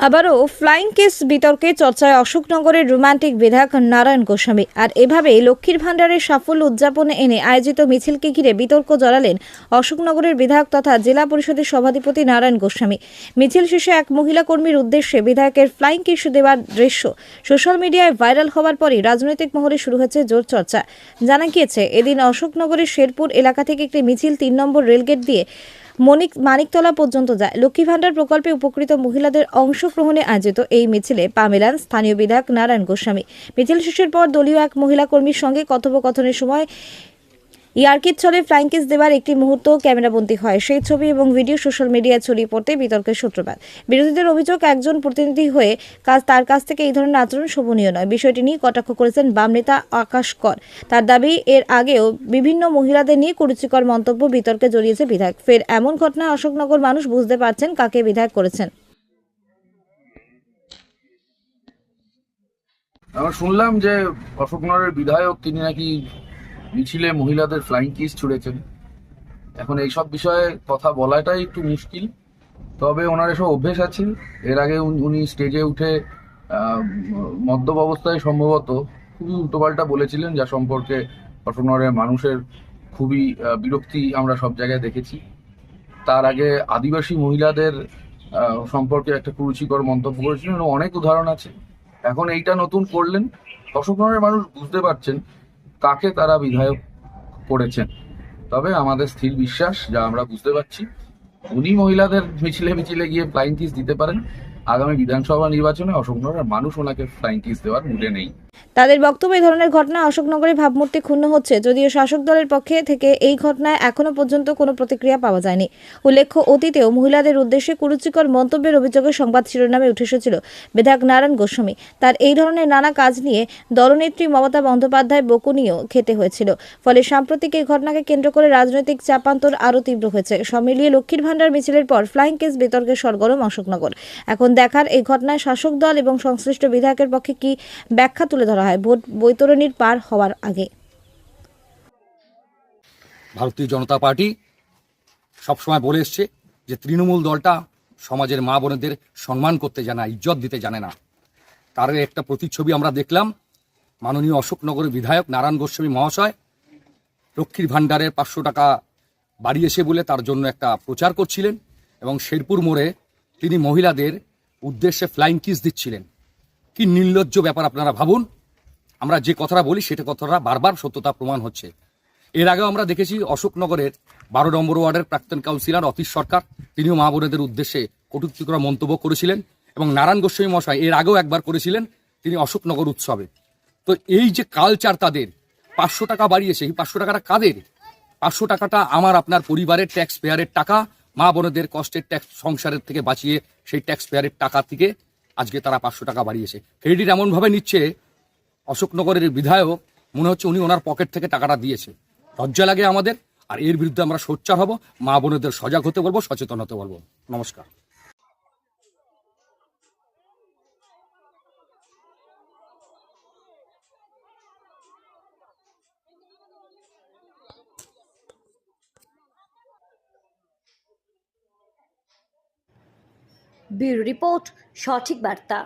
আবারও flying kiss বিতর্কে চর্চায় অশোকনগরের রোমান্টিক বিধায়ক নারায়ণ গোস্বামী। আর এভাবেই লক্ষ্মীর ভাণ্ডারের সাফল্য উদযাপনে এনে আয়োজিত মিছিলকে ঘিরে বিতর্ক জড়ালেন অশোকনগরের বিধায়ক তথা জেলা পরিষদের সভাধিপতি নারায়ণ গোস্বামী। মিছিল শেষে এক মহিলা কর্মীর উদ্দেশ্যে বিধায়কের ফ্লাইং কিস দেওয়ার দৃশ্য সোশ্যাল মিডিয়ায় ভাইরাল হওয়ার পরই রাজনৈতিক মহলে শুরু হয়েছে জোর চর্চা। জানা গিয়েছে, এদিন অশোকনগরের শেরপুর এলাকা থেকে একটি মিছিল ৩ নম্বর রেলগেট দিয়ে মানিকতলা পর্যন্ত যায়। লক্ষ্মী ভাণ্ডার প্রকল্পে উপকৃত মহিলাদের অংশগ্রহণে আয়োজিত এই মিছিলে পা মেলান স্থানীয় বিধায়ক নারায়ণ গোস্বামী। মিছিল শেষের পর দলীয় এক মহিলা কর্মীর সঙ্গে কথোপকথনের সময় ইয়ার্কির ছলে ফ্লাইং কিস দেওয়ার একটি মুহূর্ত ক্যামেরাবন্দী হয়। সেই ছবি এবং ভিডিও সোশ্যাল মিডিয়ায় ছড়িয়ে পড়তে বিতর্কের সূত্রপাত। বিরোধীদের অভিযোগ, একজন প্রতিনিধি হয়ে তার কাছ থেকে এই ধরনের আচরণ শোভনীয় নয়। বিষয়টি নিয়ে কটাক্ষ করেছেন বাম নেতা আকাশ কর। তার দাবি, এর আগেও বিভিন্ন মহিলাদের নিয়ে কুরুচিকর মন্তব্য বিতর্কে জড়িয়েছে বিধায়ক। ফের এমন ঘটনায় অশোকনগর মানুষ বুঝতে পারছেন কাকে বিধায়ক করেছেন। আমরা শুনলাম যে অশোকনগরের বিধায়ক তিনি নাকি মিছিলে মহিলাদের ফ্লাইং কিস ছুড়েছেন। এখন এইসব বিষয়ে কথা বলাটাই একটু মুশকিল, তবে ওনার এসব অভ্যেস আছে। এর আগে উনি স্টেজে উঠে মদ্যপ অবস্থায় সম্ভবত খুবই উল্টোপাল্টা বলেছিলেন, যা সম্পর্কে অশোকনগরের মানুষের খুবই বিরক্তি আমরা সব জায়গায় দেখেছি। তার আগে আদিবাসী মহিলাদের সম্পর্কে একটা কুরুচিকর মন্তব্য করেছিলেন, অনেক উদাহরণ আছে। এখন এইটা নতুন করলেন। অশোকনগরের মানুষ বুঝতে পারছেন কাকে তারা বিধায়ক করেছেন। তবে আমাদের স্থির বিশ্বাস, যা আমরা বুঝতে পারছি, উনি মহিলাদের মিছিলে মিছিলে গিয়ে ফ্লাইং কিস দিতে পারেন। আগামী বিধানসভা নির্বাচনে অশোকনগরের মানুষ ওনাকে ফ্লাইং কিস দেওয়ার মুডে নেই। তাদের বক্তব্য, এই ধরনের ঘটনা অশোকনগরের ভাবমূর্তি ক্ষুণ্ণ হচ্ছে। যদিও শাসক দলের পক্ষে থেকে এই ঘটনায় এখনো পর্যন্ত কোনো প্রতিক্রিয়া পাওয়া যায়নি। উল্লেখ্য, অতীতেও মহিলাদের উদ্দেশ্যে কুরুচিকর মন্তব্যের অভিযোগে সংবাদ শিরোনামে উঠে এসেছিল বিধায়ক নারায়ণ গোস্বামী। তার এই ধরনের নানা কাজ নিয়ে দলনেত্রী মমতা বন্দ্যোপাধ্যায় বকুনিও খেতে হয়েছিল। ফলে সাম্প্রতিক এই ঘটনাকে কেন্দ্র করে রাজনৈতিক চাপান্তর আরও তীব্র হয়েছে। সব মিলিয়ে লক্ষ্মীর ভাণ্ডার মিছিলের পর ফ্লাইং কিস বিতর্কে সরগরম অশোকনগর। এখন দেখার, এই ঘটনায় শাসক দল এবং সংশ্লিষ্ট বিধায়কের পক্ষে কি ব্যাখ্যা তুলে ধরা হয় ভোট বৈতরণীর পার হওয়ার আগে। ভারতীয় জনতা পার্টি সবসময় বলে এসছে যে তৃণমূল দলটা সমাজের মা বোনেদের সম্মান করতে জানে না, ইজ্জত দিতে জানে না। তার একটা প্রতিচ্ছবি আমরা দেখলাম। মাননীয় অশোকনগরের বিধায়ক নারায়ণ গোস্বামী মহাশয় লক্ষ্মীর ভাণ্ডারের 500 টাকা বাড়িয়েছে বলে তার জন্য একটা প্রচার করছিলেন এবং শেরপুর মোড়ে তিনি মহিলাদের উদ্দেশ্যে ফ্লাইং কিস দিচ্ছিলেন। কি নির্লজ্জ ব্যাপার আপনারা ভাবুন। আমরা যে কথাটা বলি সেটা কথাটা বারবার সত্যতা প্রমাণ হচ্ছে। এর আগেও আমরা দেখেছি অশোকনগরের 12 নম্বর ওয়ার্ডের প্রাক্তন কাউন্সিলর অতীশ সরকার, তিনিও মা বোনেদের উদ্দেশ্যে কটূক্তিকর মন্তব্য করেছিলেন এবং নারায়ণ গোস্বামী মশাই এর আগেও একবার করেছিলেন তিনি অশোকনগর উৎসবে। তো এই যে কালচার তাদের 500 টাকা বাড়িয়েছে, এই 500 টাকাটা কাদের? 500 টাকাটা আমার আপনার পরিবারের ট্যাক্স পেয়ারের টাকা, মা বোনেদের কষ্টের ট্যাক্স সংসারের থেকে বাঁচিয়ে সেই ট্যাক্স পেয়ারের টাকা থেকে আজকে তারা 500 টাকা বাড়িয়েছে। ক্রেডিট এমনভাবে নিচ্ছে অশোকনগরের বিধায়ক, মনে হচ্ছে উনি ওনার পকেট থেকে টাকাটা দিয়েছে। লজ্জা লাগে আমাদের। আর এর বিরুদ্ধে আমরা সোচ্চার হব, মা বোনেদের সজাগ হতে বলবো, সচেতন হতে বলবো। নমস্কার। ব্যুরো রিপোর্ট, সঠিক বার্তা।